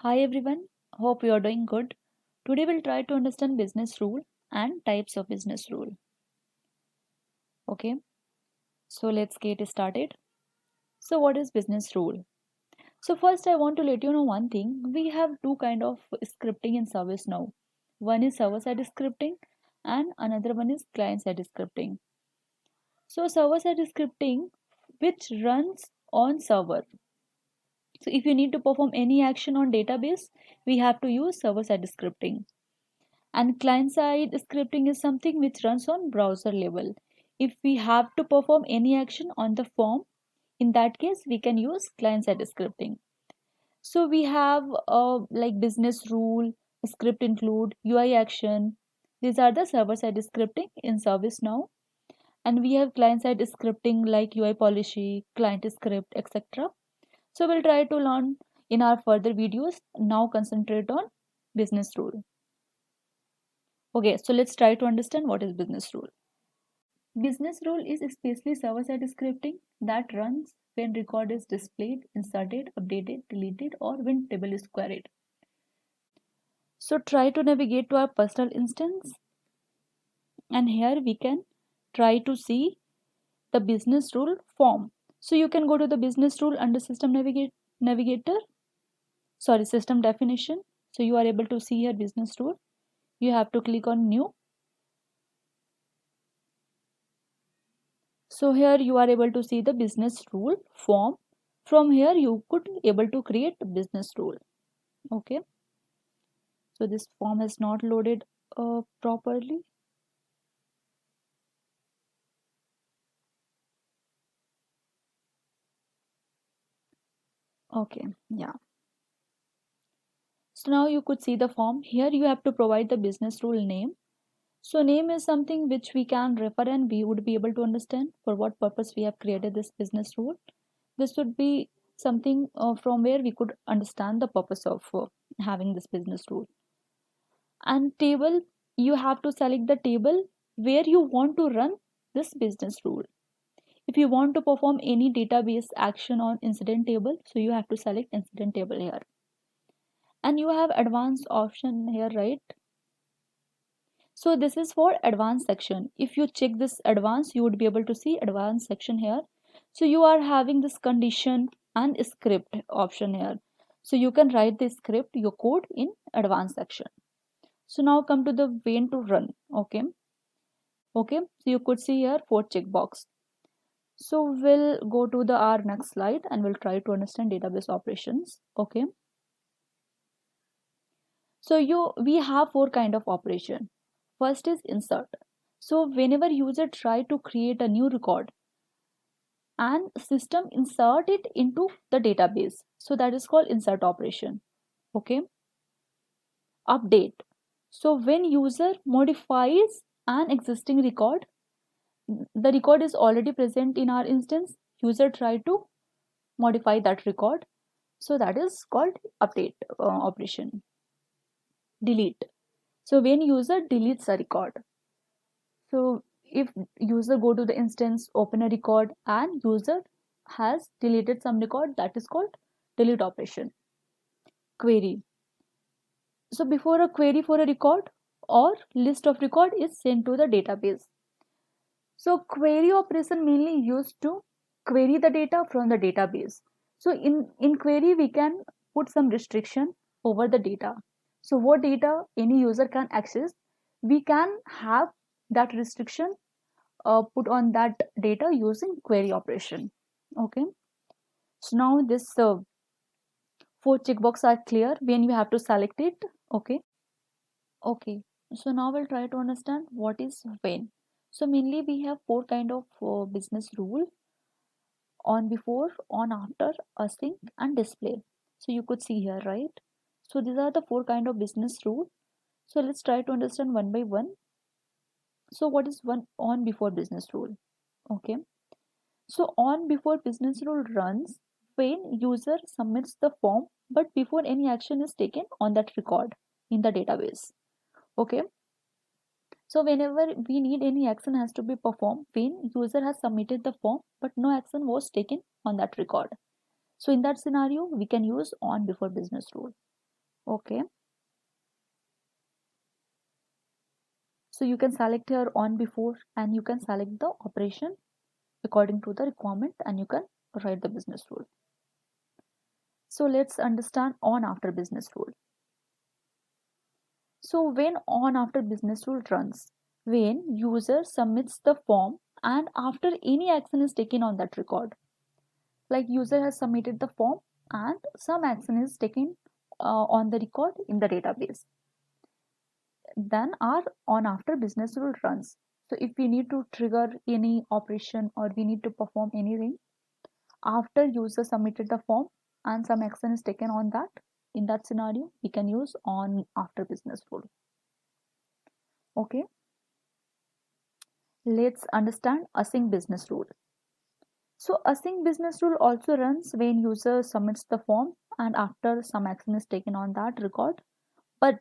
Hi everyone, hope you are doing good. Today we'll try to understand business rule and types of business rule. Okay, so let's get started. So what is business rule? So first I want to let you know one thing. We have two kind of scripting in ServiceNow. One is server-side scripting and another one is client-side scripting. So server-side scripting which runs on server. So if you need to perform any action on database, we have to use server-side scripting. And client side scripting is something which runs on browser level. If we have to perform any action on the form, in that case we can use client side scripting. So we have like business rule, script include, UI action. These are the server side scripting in ServiceNow. And we have client side scripting like UI policy, client script, etc. So we'll try to learn in our further videos. Now concentrate on business rule. Okay, so let's try to understand what is business rule. Business rule is especially server-side scripting that runs when record is displayed, inserted, updated, deleted, or when table is queried. So try to navigate to our personal instance, and here we can try to see the business rule form. So you can go to the business rule under navigator, system definition. So you are able to see here business rule. You have to click on new. So here you are able to see the business rule form. From here you could able to create business rule. Okay, so this form is not loaded properly. Okay, yeah. So now you could see the form. Here you have to provide the business rule name. So name is something which we can refer and we would be able to understand for what purpose we have created this business rule. This would be something from where we could understand the purpose of having this business rule. And table, you have to select the table where you want to run this business rule. If you want to perform any database action on incident table, so you have to select incident table here. And you have advanced option here, right? So this is for advanced section. If you check this advanced, you would be able to see advanced section here. So you are having this condition and script option here. So you can write the script, your code in advanced section. So now come to the when to run. Okay, so you could see here 4 checkbox. So we'll go to the our next slide and we'll try to understand database operations. Okay, so we have 4 kind of operation. First is insert. So whenever user try to create a new record and system insert it into the database, so that is called insert operation. Okay, update. So when user modifies an existing record, the record is already present in our instance, user try to modify that record, so that is called update operation. Delete. So when user deletes a record, so if user go to the instance, open a record and user has deleted some record, that is called delete operation. Query. So before a query for a record or list of record is sent to the database, so query operation mainly used to query the data from the database. So in query we can put some restriction over the data. So what data any user can access, we can have that restriction put on that data using query operation. Okay. So now this 4 checkbox are clear when you have to select it. Okay. Okay. So now we'll try to understand what is when. So mainly we have 4 kind of business rule: on before, on after, async, and display. So you could see here, right? So these are the 4 kind of business rule. So let's try to understand one by one. So what is one on before business rule? Okay. So on before business rule runs when user submits the form but before any action is taken on that record in the database. Okay. So whenever we need any action has to be performed when user has submitted the form but no action was taken on that record. So in that scenario, we can use on before business rule. Okay, so you can select here on before, and you can select the operation according to the requirement, and you can write the business rule. So let's understand on after business rule. So when on after business rule runs, when user submits the form and after any action is taken on that record, like user has submitted the form and some action is taken on the record in the database, then our on after business rule runs. So if we need to trigger any operation or we need to perform anything after user submitted the form and some action is taken on that, in that scenario we can use on after business rule. Okay, let's understand async business rule. So async business rule also runs when user submits the form and after some action is taken on that record. But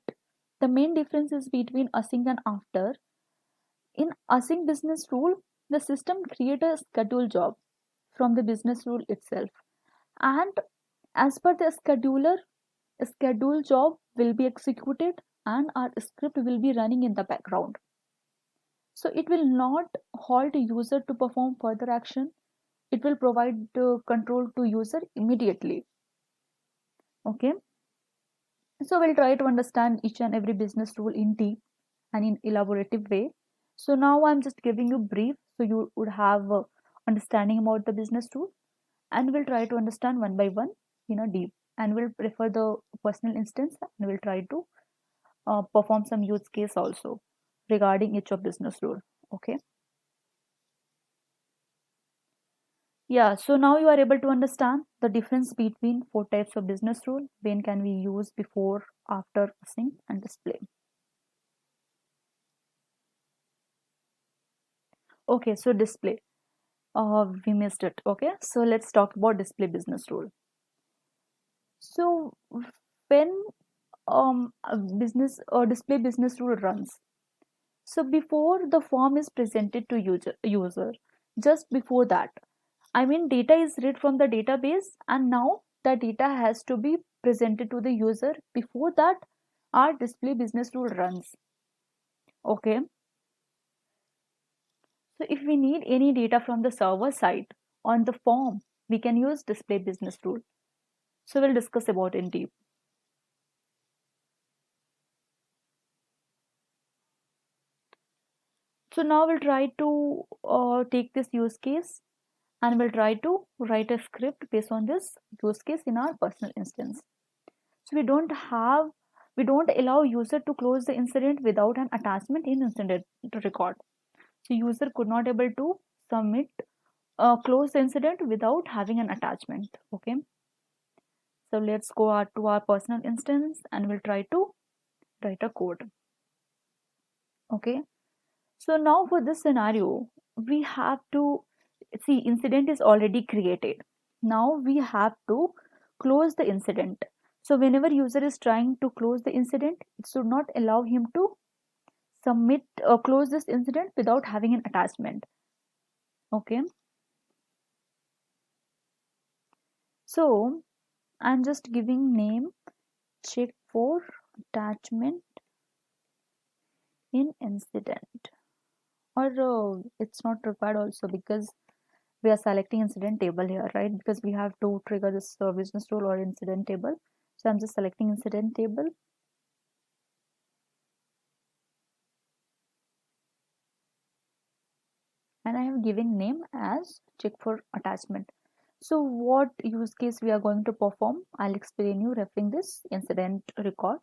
the main difference is between async and after. In async business rule, the system creates a scheduled job from the business rule itself. And as per the scheduler, a scheduled job will be executed and our script will be running in the background. So it will not halt user to perform further action. It will provide control to user immediately. Okay. So we'll try to understand each and every business rule in deep and in elaborative way. So now I'm just giving you brief so you would have understanding about the business rule, and we'll try to understand one by one in a deep, and we'll prefer the personal instance and we'll try to perform some use case also regarding each of business rule. Okay. Yeah, so now you are able to understand the difference between four types of business rule. When can we use before, after, sync, and display. Okay, so display. We missed it. Okay, so let's talk about display business rule. So when a business or display business rule runs, so before the form is presented to user, just before that, I mean data is read from the database and now the data has to be presented to the user. Before that, our display business rule runs. Okay. So if we need any data from the server side on the form, we can use display business rule. So we'll discuss about in deep. So now we'll try to take this use case and we'll try to write a script based on this use case in our personal instance. So we don't allow user to close the incident without an attachment in incident record. So user could not able to submit close the incident without having an attachment. Okay. So let's go out to our personal instance and we'll try to write a code. Okay. So now for this scenario, we have to see incident is already created. Now we have to close the incident. So whenever user is trying to close the incident, it should not allow him to submit or close this incident without having an attachment. Okay. So I'm just giving name check for attachment in incident, or it's not required also because we are selecting incident table here, right? Because we have to trigger this business rule or incident table. So I'm just selecting incident table. And I have given name as check for attachment. So what use case we are going to perform, I'll explain you referring this incident record.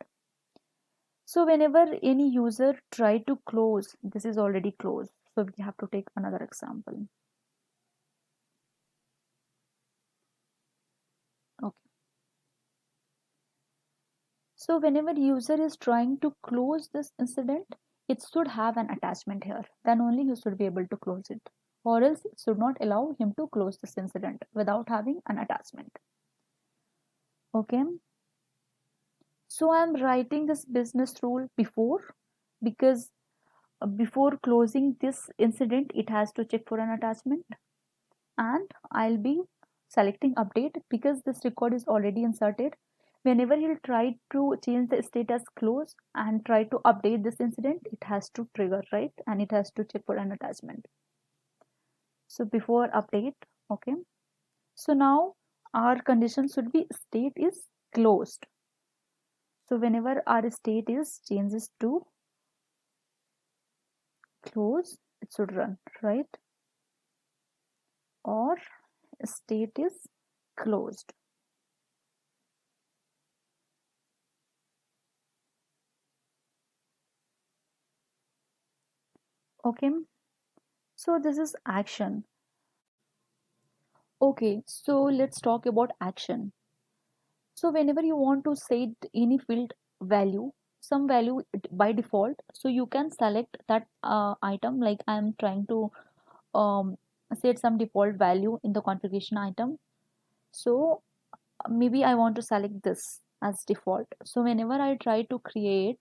So whenever any user try to close, this is already closed. So we have to take another example. Okay. So whenever user is trying to close this incident, it should have an attachment here. Then only you should be able to close it. Or else it should not allow him to close this incident without having an attachment. Okay. So I'm writing this business rule before, because before closing this incident, it has to check for an attachment. And I'll be selecting update because this record is already inserted. Whenever he'll try to change the state as close and try to update this incident, it has to trigger, right? And it has to check for an attachment. So before update, okay. So now our condition should be state is closed. So whenever our state is changes to close, it should run, right? Or state is closed. Okay. So this is action. Okay. So let's talk about action. So whenever you want to set any field value, some value by default, so you can select that item. Like I'm trying to set some default value in the configuration item. So maybe I want to select this as default. So whenever I try to create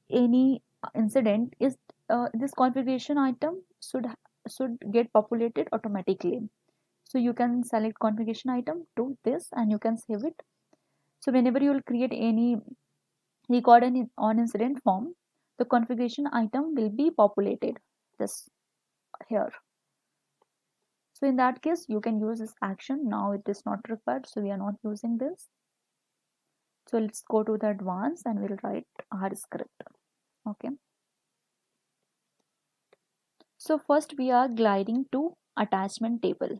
any incident, is this configuration item should get populated automatically. So you can select configuration item to this and you can save it. So whenever you will create any record on incident form, the configuration item will be populated this here. So in that case, you can use this action. Now it is not required, so we are not using this. So let's go to the advanced and we'll write our script. Okay. So first we are gliding to attachment table.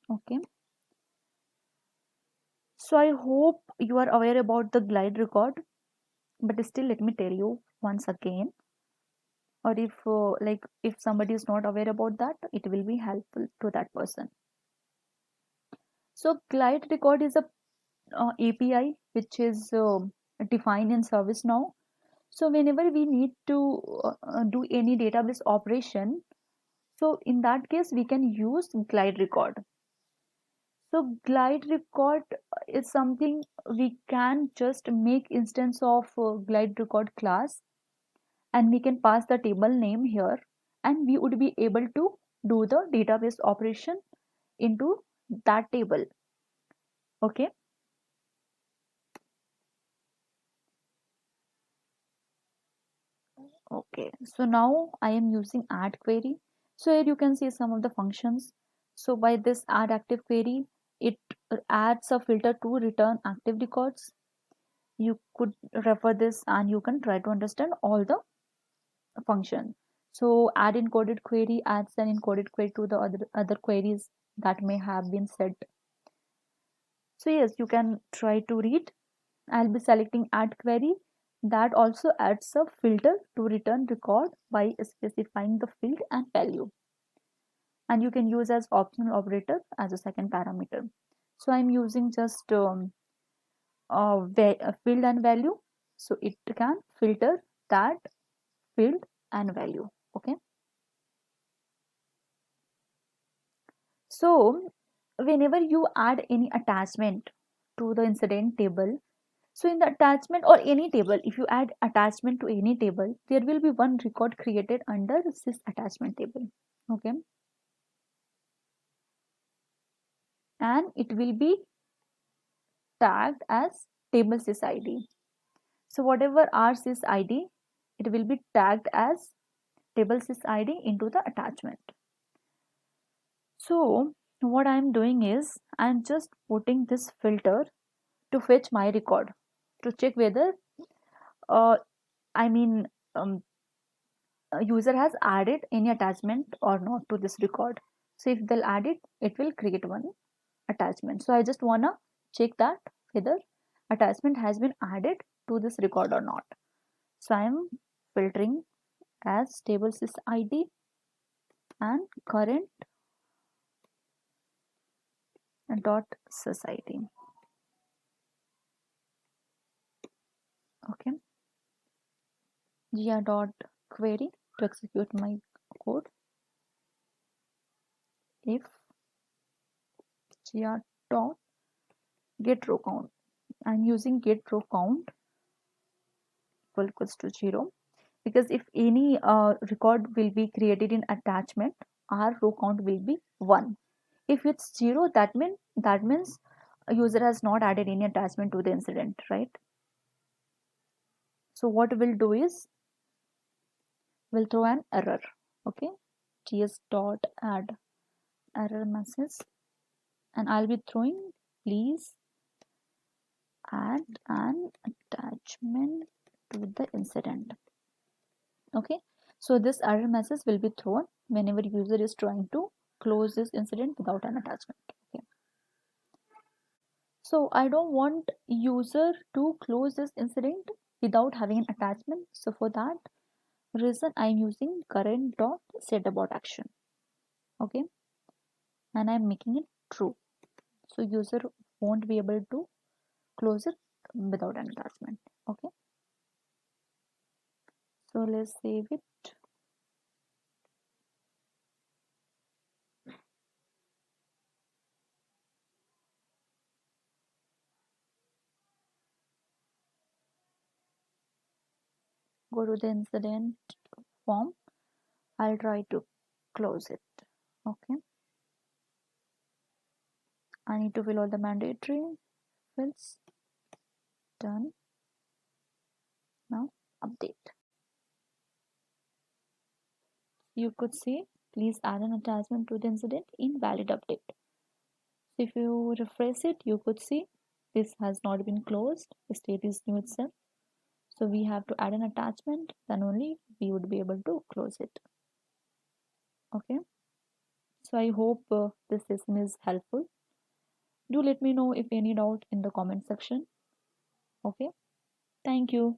Okay. So I hope you are aware about the glide record, but still let me tell you once again. Or if like if somebody is not aware about that, it will be helpful to that person. So glide record is a API which is defined in ServiceNow. So whenever we need to do any database operation, so in that case we can use glide record. So glide record is something we can just make instance of glide record class, and we can pass the table name here, and we would be able to do the database operation into that table. Okay. Okay, so now I am using add query. So here you can see some of the functions. So by this add active query, it adds a filter to return active records. You could refer this and you can try to understand all the function. So add encoded query adds an encoded query to the other queries that may have been set. So yes, you can try to read. I'll be selecting add query. That also adds a filter to return record by specifying the field and value. And you can use as optional operator as a second parameter. So I'm using just a field and value. So it can filter that field and value. Okay. So whenever you add any attachment to the incident table, so in the attachment or any table, if you add attachment to any table, there will be one record created under this attachment table. Okay. And it will be tagged as table sys So whatever our sys it will be tagged as table sys into the attachment. So what I'm doing is I'm just putting this filter to fetch my record to check whether uh, I mean um, a user has added any attachment or not to this record. So if they'll add it, it will create one attachment. So I just wanna check that whether attachment has been added to this record or not. So I am filtering as table sys and current dot sys Okay. gr dot query to execute my code. If gr dot get row count, I'm using get row count equals to 0 because if any record will be created in attachment, our row count will be 1. If it's 0, that means a user has not added any attachment to the incident, right? So what we'll do is we'll throw an error. Okay, ts dot add error message, and I'll be throwing please add an attachment to the incident. Okay, so this error message will be thrown whenever user is trying to close this incident without an attachment. Okay, so I don't want user to close this incident without having an attachment. So for that reason I'm using current dot set about action. Okay, and I'm making it true, so user won't be able to close it without an attachment. Okay, so let's save it. Go to the incident form. I'll try to close it. Okay, I need to fill all the mandatory fields. Done. Now update. You could see please add an attachment to the incident in valid update. So if you refresh it, you could see this has not been closed. The state is new itself. So we have to add an attachment, then only we would be able to close it. Okay, so I hope this lesson is helpful. Do let me know if any doubt in the comment section. Okay, thank you.